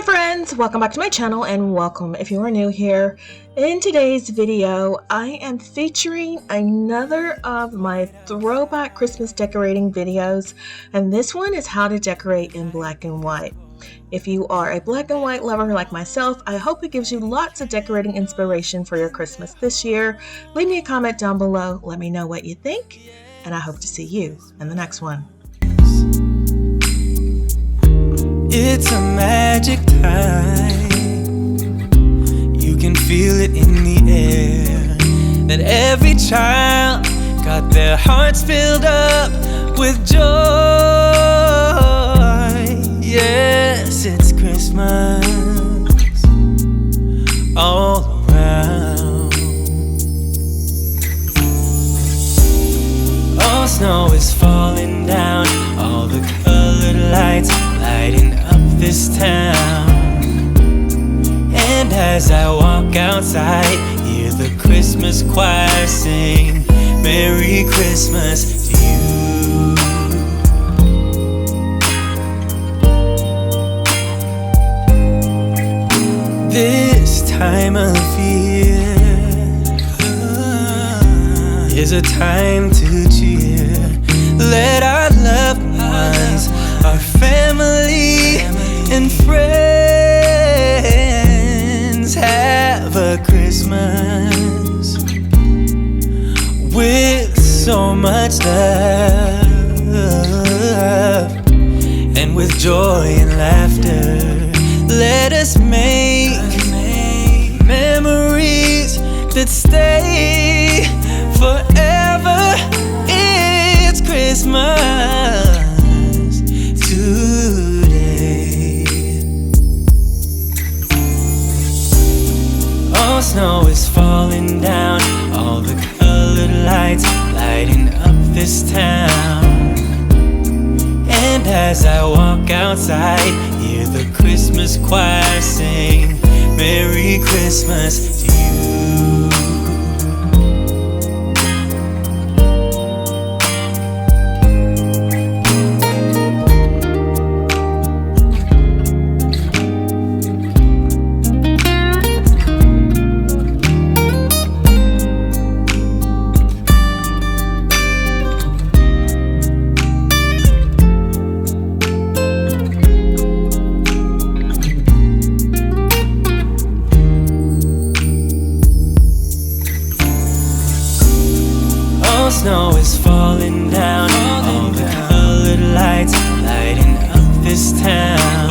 Hi friends, welcome back to my channel and welcome if you are new here. In today's video, I am featuring another of my throwback Christmas decorating videos, and this one is how to decorate in black and white. If you are a black and white lover like myself, I hope it gives you lots of decorating inspiration for your Christmas this year. Leave me a comment down below, let me know what you think, and I hope to see you in the next one. It's a magic time. You can feel it in the air, that every child got their hearts filled up with joy. Yes, it's Christmas all around. All snow is falling down, all the colored lights lighting up this town. And as I walk outside, hear the Christmas choir sing Merry Christmas to you. This time of year is a time to cheer. Let our loved ones, our family and friends have a Christmas with so much love, and with joy and laughter. Let us make memories that stay forever. It's Christmas today. All snow is falling down, all the colored lights lighting up this town. And as I walk outside, hear the Christmas choir sing Merry Christmas to you. Snow is falling down, all the colored lights lighting up this town.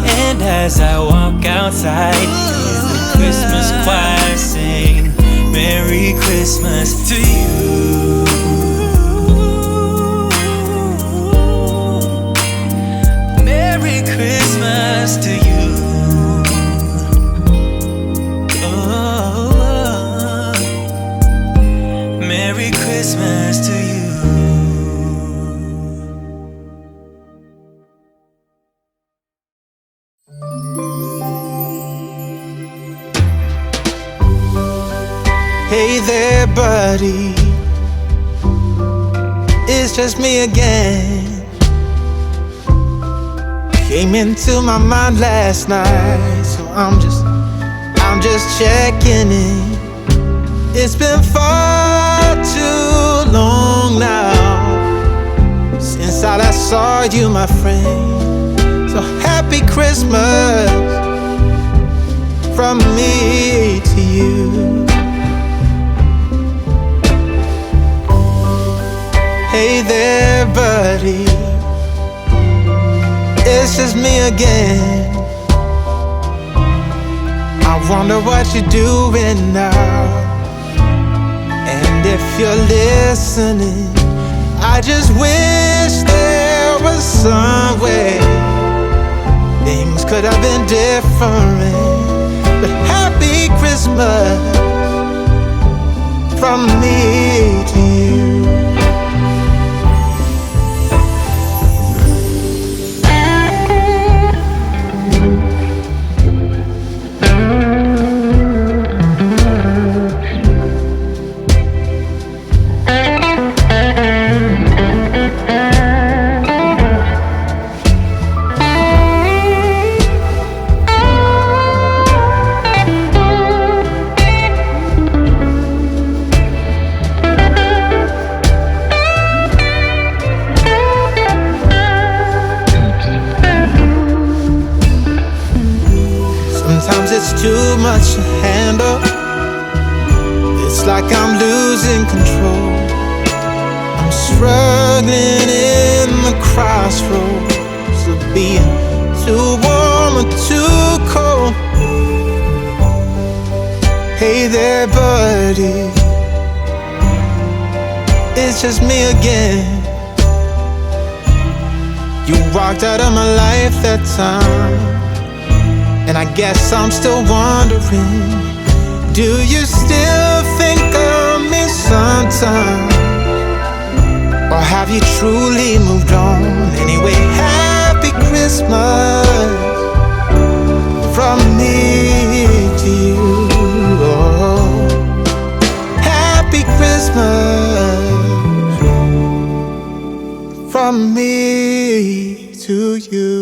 And as I walk outside, hear the Christmas choir sing Merry Christmas to you. Merry Christmas to you. Merry Christmas to you. Hey there, buddy. It's just me again. Came into my mind last night, so I'm just checking in. It's been far too long now since I last saw you, my friend. So happy Christmas from me to you. Hey there, buddy. It's just me again. I wonder what you're doing now. And if you're listening, I just wish there was some way things could have been different. But happy Christmas from me to you. it's too much to handle. It's like I'm losing control. I'm struggling in the crossroads of being too warm or too cold. Hey there, buddy, it's just me again. You walked out of my life that time, and I guess I'm still wondering, do you still think of me sometimes? Or have you truly moved on? Anyway, happy Christmas from me to you. Oh, happy Christmas from me to you.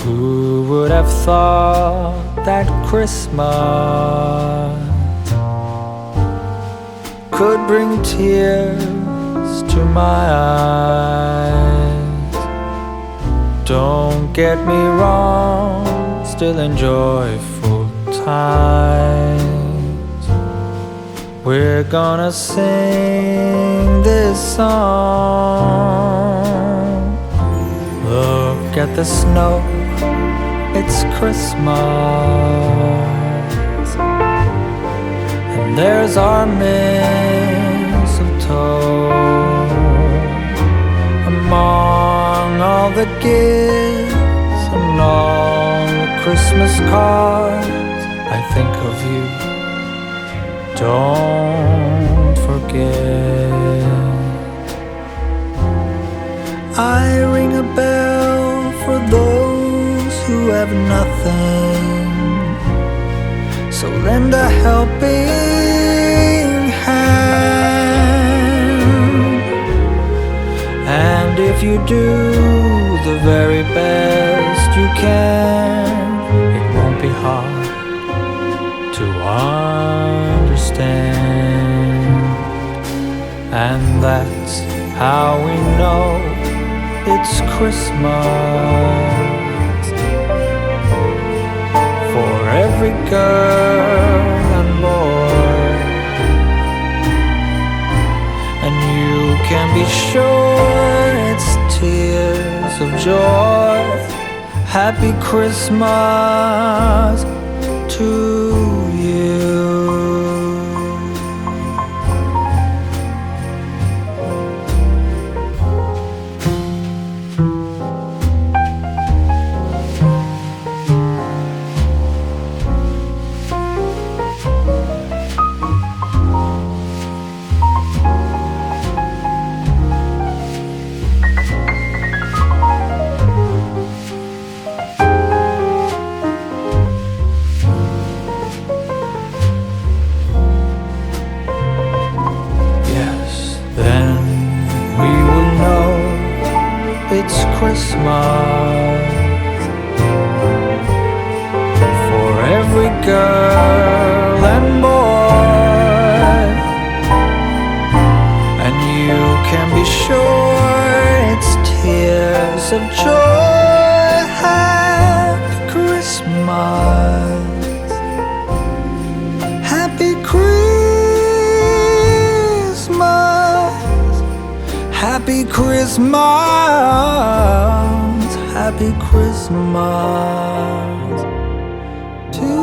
Who would have thought that Christmas could bring tears to my eyes? Don't get me wrong, still enjoy full times. We're gonna sing this song. Look at the snow, it's Christmas, and there's our mistletoe. Among all the gifts and all the Christmas cards, I think of you, don't forget. I ring a bell for those who have nothing, so lend a helping hand. And if you do the very best you can, it won't be hard to understand. And that's how we know it's Christmas for every girl and boy. And you can be sure it's tears of joy. Happy Christmas to you. It's Christmas for every girl and boy, and you can be sure it's tears of joy. Happy Christmas, happy Christmas, happy Christmas, happy Christmas to you.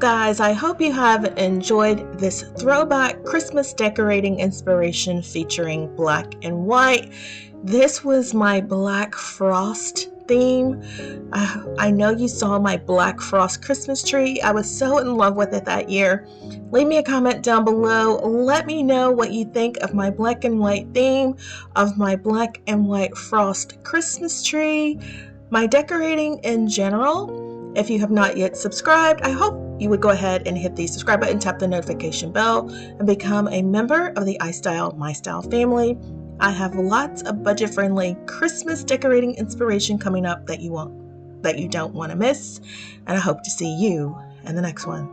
guys, I hope you have enjoyed this throwback Christmas decorating inspiration featuring black and white. This was my Black Frost theme. I know you saw my Black Frost Christmas tree. I was so in love with it that year. Leave me a comment down below. Let me know what you think of my black and white theme, of my black and white frost Christmas tree, my decorating in general. If you have not yet subscribed, I hope you would go ahead and hit the subscribe button, tap the notification bell, and become a member of the iStyle family. I have lots of budget-friendly Christmas decorating inspiration coming up that you don't want to miss, and I hope to see you in the next one.